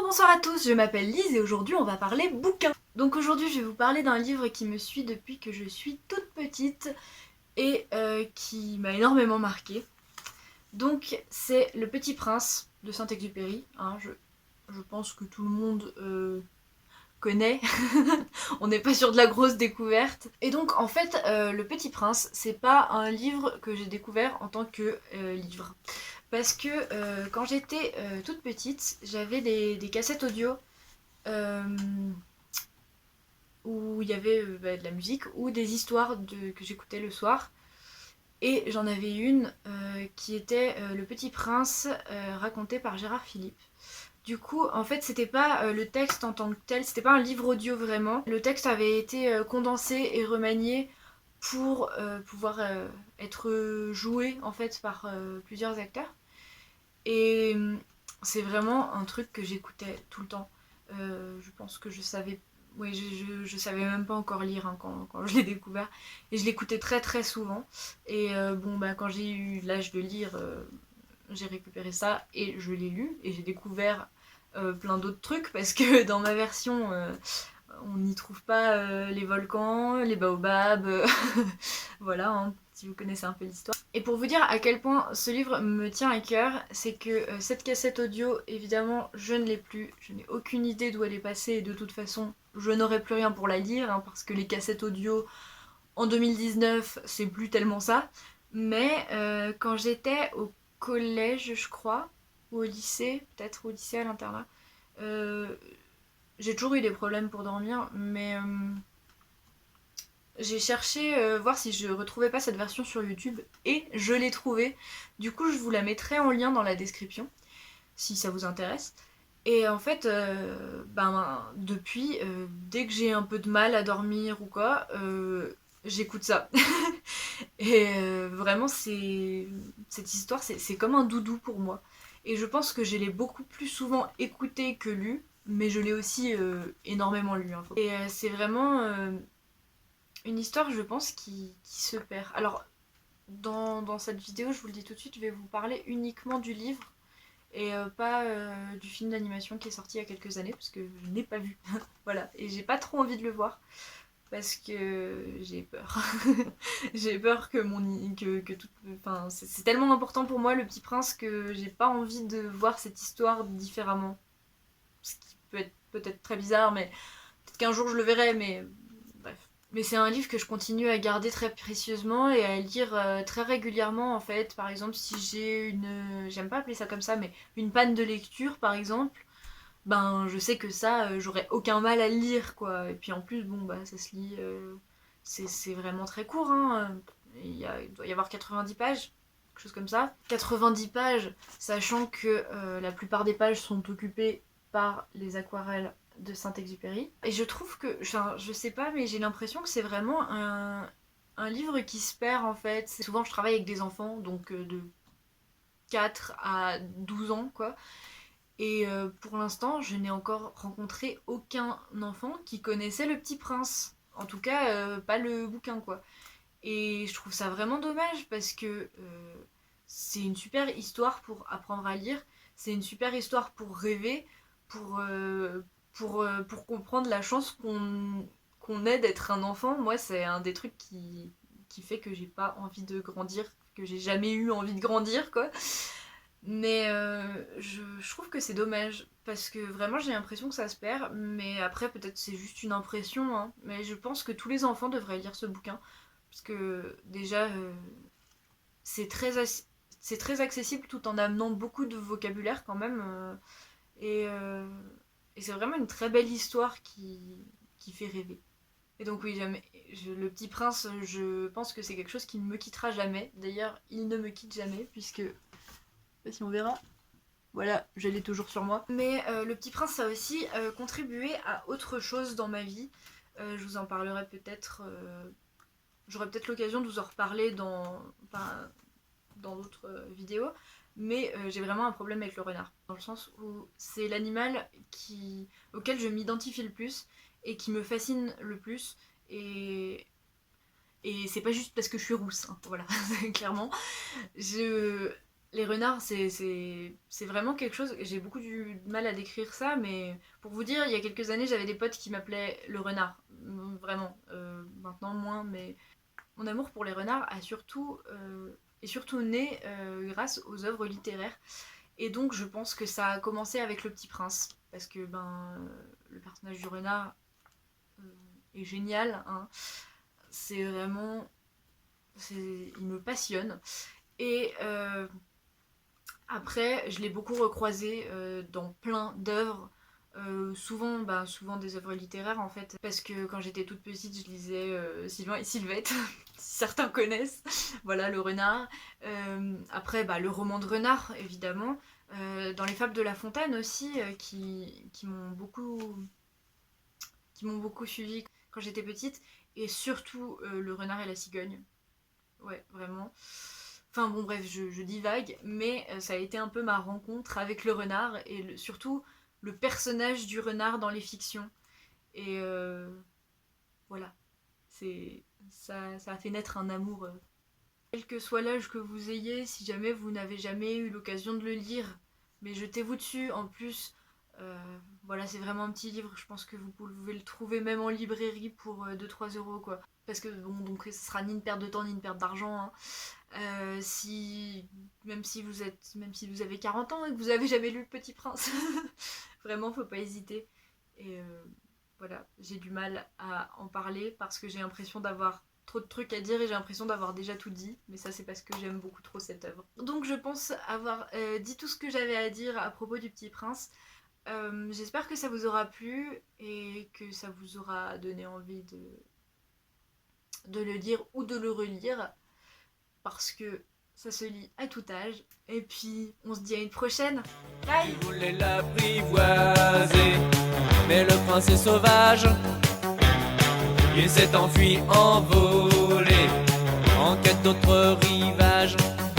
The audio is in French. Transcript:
Bonsoir à tous, je m'appelle Lise et aujourd'hui on va parler bouquins. Donc aujourd'hui je vais vous parler d'un livre qui me suit depuis que je suis toute petite et qui m'a énormément marquée. Donc c'est Le Petit Prince de Saint-Exupéry, hein, je pense que tout le monde connaît, on n'est pas sur de la grosse découverte. Et donc en fait Le Petit Prince c'est pas un livre que j'ai découvert en tant que livre. Parce que quand j'étais toute petite, j'avais des cassettes audio euh, où il y avait de la musique ou des histoires que j'écoutais le soir. Et j'en avais une qui était Le Petit Prince raconté par Gérard Philippe. Du coup, en fait, c'était pas le texte en tant que tel, c'était pas un livre audio vraiment. Le texte avait été condensé et remanié pour pouvoir être joué en fait par plusieurs acteurs. Et c'est vraiment un truc que j'écoutais tout le temps. Je pense que je savais. Oui, je savais même pas encore lire hein, quand je l'ai découvert. Et je l'écoutais très très souvent. Et bon, bah, quand j'ai eu l'âge de lire, j'ai récupéré ça et je l'ai lu. Et j'ai découvert plein d'autres trucs parce que dans ma version, on n'y trouve pas les volcans, les baobabs. Voilà, hein, si vous connaissez un peu l'histoire. Et pour vous dire à quel point ce livre me tient à cœur, c'est que cette cassette audio, évidemment, je ne l'ai plus. Je n'ai aucune idée d'où elle est passée et de toute façon, je n'aurai plus rien pour la lire hein, parce que les cassettes audio en 2019, c'est plus tellement ça. Mais quand j'étais au collège, je crois, ou au lycée, peut-être au lycée à l'internat, euh, j'ai toujours eu des problèmes pour dormir, mais j'ai cherché voir si je retrouvais pas cette version sur YouTube et je l'ai trouvée. Du coup, je vous la mettrai en lien dans la description si ça vous intéresse. Et en fait, depuis, dès que j'ai un peu de mal à dormir ou quoi, j'écoute ça. Et vraiment, cette histoire, c'est comme un doudou pour moi. Et je pense que je l'ai beaucoup plus souvent écouté que lu, mais je l'ai aussi énormément lu. Hein. Et c'est vraiment une histoire, je pense, qui se perd. Alors, dans cette vidéo, je vous le dis tout de suite, je vais vous parler uniquement du livre et pas du film d'animation qui est sorti il y a quelques années, parce que je n'ai pas vu. Voilà, et j'ai pas trop envie de le voir, parce que j'ai peur. J'ai peur que tout... Enfin, c'est tellement important pour moi, Le Petit Prince, que j'ai pas envie de voir cette histoire différemment. Ce qui peut être peut-être très bizarre, mais peut-être qu'un jour je le verrai, mais bref. Mais c'est un livre que je continue à garder très précieusement et à lire très régulièrement en fait. Par exemple, si j'ai une... J'aime pas appeler ça comme ça, mais une panne de lecture par exemple, ben je sais que ça, j'aurais aucun mal à le lire quoi. Et puis en plus, bon bah ça se lit... c'est vraiment très court, hein. Il doit y avoir 90 pages, quelque chose comme ça. 90 pages, sachant que la plupart des pages sont occupées par les aquarelles de Saint-Exupéry. Et je trouve que, enfin, je sais pas, mais j'ai l'impression que c'est vraiment un livre qui se perd en fait. Souvent je travaille avec des enfants, donc de 4 à 12 ans quoi. Et pour l'instant, je n'ai encore rencontré aucun enfant qui connaissait Le Petit Prince. En tout cas, pas le bouquin quoi. Et je trouve ça vraiment dommage parce que c'est une super histoire pour apprendre à lire, c'est une super histoire pour rêver, pour, pour comprendre la chance qu'on ait d'être un enfant. Moi, c'est un des trucs qui fait que j'ai pas envie de grandir, que j'ai jamais eu envie de grandir, quoi. Mais je trouve que c'est dommage parce que vraiment j'ai l'impression que ça se perd. Mais après, peut-être c'est juste une impression, hein. Mais je pense que tous les enfants devraient lire ce bouquin parce que déjà, c'est très, c'est très accessible tout en amenant beaucoup de vocabulaire quand même. Et, euh, et c'est vraiment une très belle histoire qui fait rêver. Et donc oui, Le Petit Prince, je pense que c'est quelque chose qui ne me quittera jamais. D'ailleurs, il ne me quitte jamais puisque... Je sais pas si on verra. Voilà, je l'ai toujours sur moi. Mais Le Petit Prince a aussi contribué à autre chose dans ma vie. Je vous en parlerai peut-être... J'aurai peut-être l'occasion de vous en reparler dans d'autres vidéos. Mais j'ai vraiment un problème avec le renard. Dans le sens où c'est l'animal auquel je m'identifie le plus et qui me fascine le plus. Et c'est pas juste parce que je suis rousse, hein, voilà, clairement. Je, Les renards, c'est vraiment quelque chose. J'ai beaucoup du mal à décrire ça, mais pour vous dire, il y a quelques années, j'avais des potes qui m'appelaient le renard. Vraiment. Maintenant, moins, mais mon amour pour les renards est surtout né grâce aux œuvres littéraires. Et donc, je pense que ça a commencé avec Le Petit Prince. Parce que le personnage du renard euh, est génial. Hein. C'est vraiment. Il me passionne. Et après, je l'ai beaucoup recroisé dans plein d'œuvres. Souvent des œuvres littéraires en fait, parce que quand j'étais toute petite, je lisais Sylvain et Sylvette, si certains connaissent, voilà le renard. Après, le roman de renard évidemment, dans les fables de La Fontaine aussi, qui m'ont beaucoup suivi quand j'étais petite, et surtout le renard et la cigogne, ouais vraiment. Enfin bon bref, je divague, mais ça a été un peu ma rencontre avec le renard et surtout le personnage du renard dans les fictions. Et voilà, ça a fait naître un amour. Quel que soit l'âge que vous ayez, si jamais vous n'avez jamais eu l'occasion de le lire, mais jetez-vous dessus. En plus, voilà, c'est vraiment un petit livre. Je pense que vous pouvez le trouver même en librairie pour 2-3 € quoi. Parce que bon, donc ce sera ni une perte de temps ni une perte d'argent. Hein. Même si vous avez 40 ans et que vous avez jamais lu Le Petit Prince, vraiment faut pas hésiter. Et voilà, j'ai du mal à en parler parce que j'ai l'impression d'avoir trop de trucs à dire et j'ai l'impression d'avoir déjà tout dit, mais ça c'est parce que j'aime beaucoup trop cette œuvre. Donc je pense avoir dit tout ce que j'avais à dire à propos du Petit Prince. J'espère que ça vous aura plu et que ça vous aura donné envie de le lire ou de le relire parce que ça se lit à tout âge. Et puis on se dit à une prochaine. Bye. Il voulait l'apprivoiser, mais le prince est sauvage. Il s'est enfui, envolé, en quête d'autres rivages.